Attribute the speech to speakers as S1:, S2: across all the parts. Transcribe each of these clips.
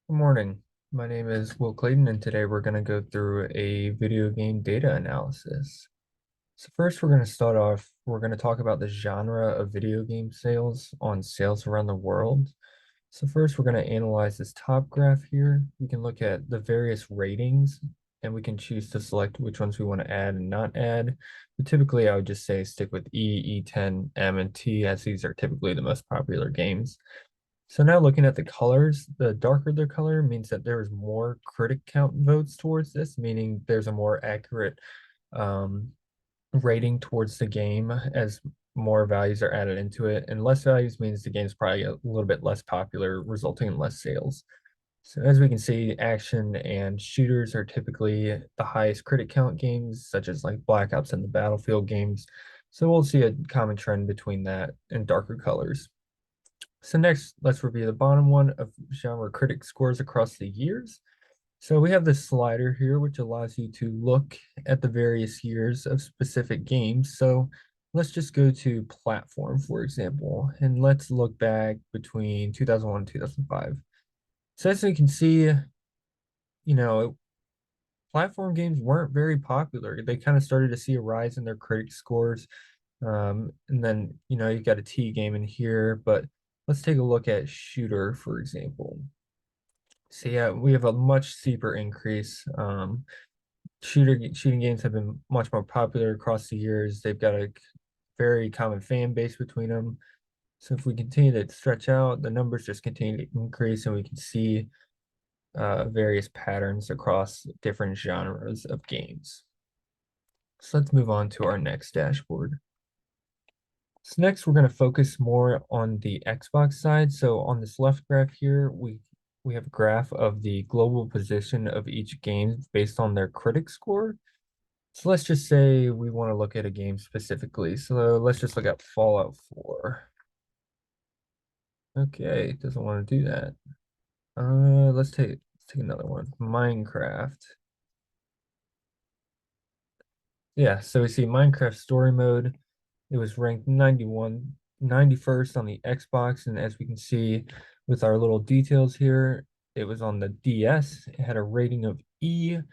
S1: Good morning. My name is Will Clayton, and today we're going to go through a video game data analysis. So first, we're going to start off, we're going to talk about the genre of video game sales on sales around the world. So first, we're going to analyze this top graph here. We can look at the various ratings, and we can choose to select which ones we want to add and not add. But typically, I would just say stick with E, E10, M, and T, as these are typically the most popular games. So now looking at the colors, the darker the color means that there is more critic count votes towards this, meaning there's a more accurate um, rating towards the game as more values are added into it. And less values means the game's probably a little bit less popular, resulting in less sales. So as we can see, action and shooters are typically the highest critic count games, such as like Black Ops and the Battlefield games. So we'll see a common trend between that and darker colors. So next, let's review the bottom one of genre critic scores across the years. So we have this slider here, which allows you to look at the various years of specific games. So let's just go to platform, for example, and let's look back between 2001 and 2005. So as you can see, you know, platform games weren't very popular. They kind of started to see a rise in their critic scores. And then, you got a T game in here, but let's take a look at shooter, for example. So yeah, we have a much steeper increase. Shooting games have been much more popular across the years. They've got a very common fan base between them. So if we continue to stretch out, the numbers just continue to increase, and we can see various patterns across different genres of games. So let's move on to our next dashboard. So next, we're going to focus more on the Xbox side. So on this left graph here, we have a graph of the global position of each game based on their critic score. So let's just say we want to look at a game specifically. So let's just look at Fallout 4. Okay, it doesn't want to do that. Let's take another one. Minecraft. Yeah, so we see Minecraft story mode. It was ranked 91st on the Xbox, and as we can see with our little details here, it was on the DS. It had a rating of E, it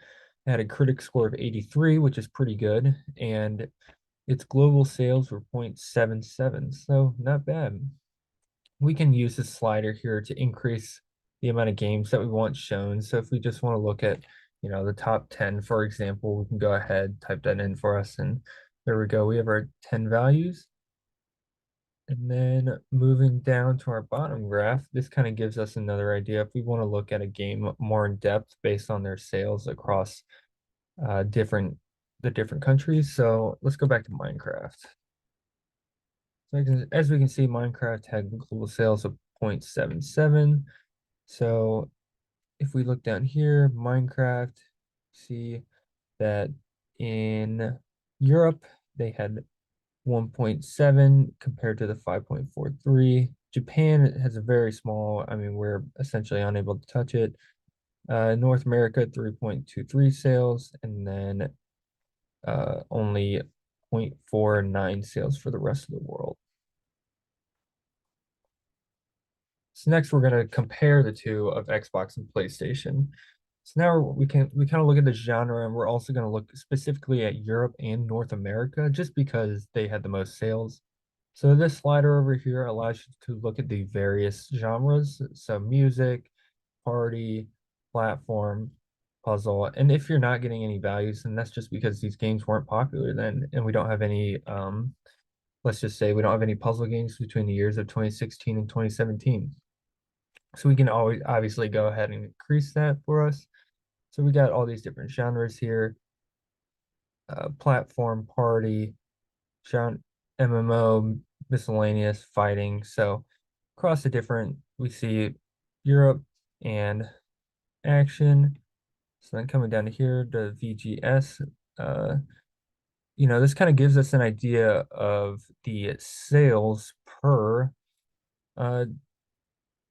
S1: had a critic score of 83, which is pretty good, and its global sales were 0.77, so not bad. We can use this slider here to increase the amount of games that we want shown. So if we just want to look at, the top 10, for example, we can go ahead, type that in for us, and there we go. We have our 10 values. And then moving down to our bottom graph, this kind of gives us another idea if we want to look at a game more in depth based on their sales across the different countries. So let's go back to Minecraft. So as we can see, Minecraft had global sales of 0.77. So if we look down here, Minecraft, see that in Europe, they had 1.7 compared to the 5.43. Japan has a very small, I mean, we're essentially unable to touch it. North America, 3.23 sales, and then only 0.49 sales for the rest of the world. So next we're going to compare the two of Xbox and PlayStation. So now we kind of look at the genre, and we're also going to look specifically at Europe and North America just because they had the most sales. So this slider over here allows you to look at the various genres. So music, party, platform, puzzle. And if you're not getting any values, then that's just because these games weren't popular then, and we don't have any let's just say we don't have any puzzle games between the years of 2016 and 2017. So we can always obviously go ahead and increase that for us. So we got all these different genres here, platform, party, genre, MMO, miscellaneous, fighting. So across the different, we see Europe and action. So then coming down to here, the VGS, uh, this kind of gives us an idea of the sales per uh,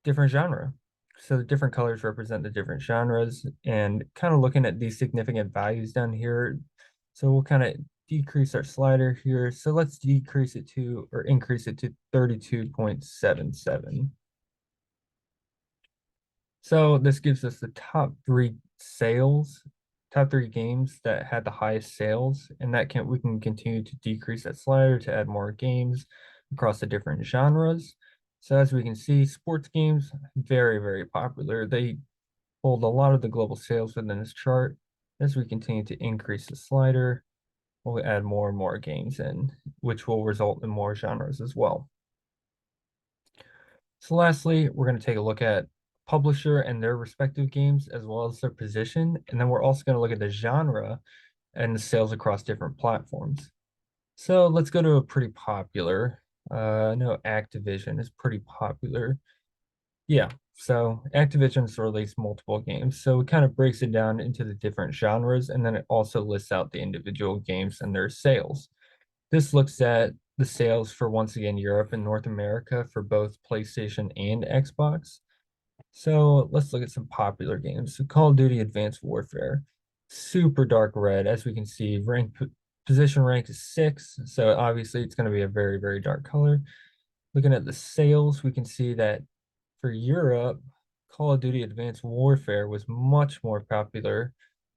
S1: different genre. So the different colors represent the different genres, and kind of looking at these significant values down here. So we'll kind of decrease our slider here. So let's decrease it to, or increase it to 32.77. So this gives us the top three games that had the highest sales, and that can we can continue to decrease that slider to add more games across the different genres. So as we can see, sports games, very, very popular. They hold a lot of the global sales within this chart. As we continue to increase the slider, we'll add more and more games in, which will result in more genres as well. So lastly, we're going to take a look at publisher and their respective games as well as their position. And then we're also going to look at the genre and the sales across different platforms. So let's go to a pretty popular. No, Activision is pretty popular. Yeah, so Activision's released multiple games. So it kind of breaks it down into the different genres, and then it also lists out the individual games and their sales. This looks at the sales for once again Europe and North America for both PlayStation and Xbox. So let's look at some popular games. So Call of Duty Advanced Warfare, super dark red. As we can see, position rank is 6. So obviously it's going to be a very, very dark color. Looking at the sales, we can see that for Europe, Call of Duty Advanced Warfare was much more popular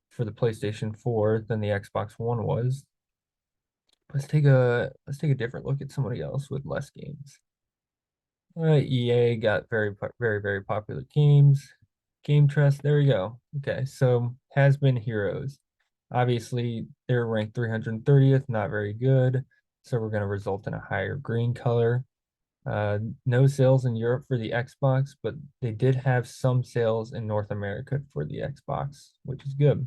S1: for the PlayStation 4 than the Xbox One was. Let's take a different look at somebody else with less games. EA got very, very popular games. Game Trust, there we go. Okay, so Has Been Heroes. Obviously, they're ranked 330th, not very good. So we're going to result in a higher green color. No sales in Europe for the Xbox, but they did have some sales in North America for the Xbox, which is good.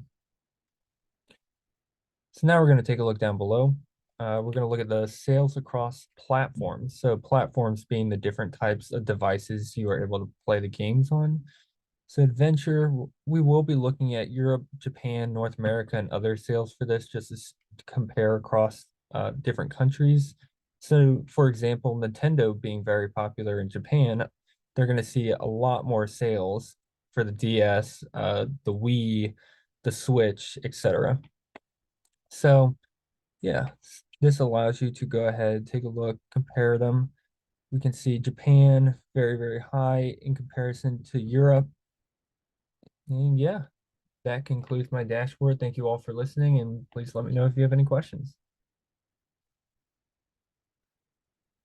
S1: So now we're going to take a look down below. We're going to look at the sales across platforms. So platforms being the different types of devices you are able to play the games on. So adventure, we will be looking at Europe, Japan, North America, and other sales for this just to compare across different countries. So for example, Nintendo being very popular in Japan, they're going to see a lot more sales for the DS, the Wii, the Switch, etc. So yeah, this allows you to go ahead, take a look, compare them. We can see Japan very, very high in comparison to Europe. And yeah, that concludes my dashboard. Thank you all for listening, and please let me know if you have any questions.